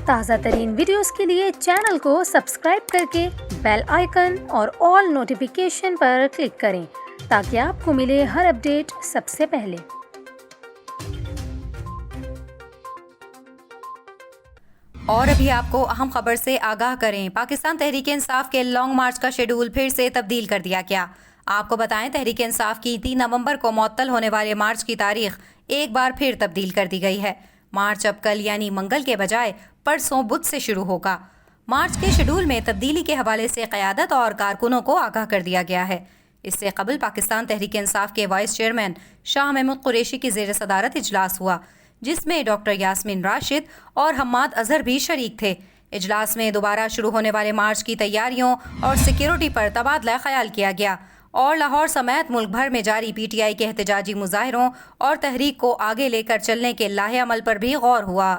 تازہ ترین ویڈیوز کے لیے چینل کو سبسکرائب کر کے بیل آئیکن اور آل نوٹیفیکیشن پر کلک کریں تاکہ آپ کو ملے ہر اپڈیٹ سب سے پہلے۔ اور ابھی آپ کو اہم خبر سے آگاہ کریں، پاکستان تحریک انصاف کے لانگ مارچ کا شیڈول پھر سے تبدیل کر دیا گیا۔ آپ کو بتائیں، تحریک انصاف کی 3 نومبر کو معطل ہونے والے مارچ کی تاریخ ایک بار پھر تبدیل کر دی گئی ہے۔ مارچ اب کل یعنی منگل کے بجائے پرسوں بدھ سے شروع ہوگا۔ مارچ کے شیڈول میں تبدیلی کے حوالے سے قیادت اور کارکنوں کو آگاہ کر دیا گیا ہے۔ اس سے قبل پاکستان تحریک انصاف کے وائس چیئرمین شاہ محمود قریشی کی زیر صدارت اجلاس ہوا، جس میں ڈاکٹر یاسمین راشد اور حماد اظہر بھی شریک تھے۔ اجلاس میں دوبارہ شروع ہونے والے مارچ کی تیاریوں اور سیکیورٹی پر تبادلہ خیال کیا گیا اور لاہور سمیت ملک بھر میں جاری پی ٹی آئی کے احتجاجی مظاہروں اور تحریک کو آگے لے کر چلنے کے لائحہ عمل پر بھی غور ہوا۔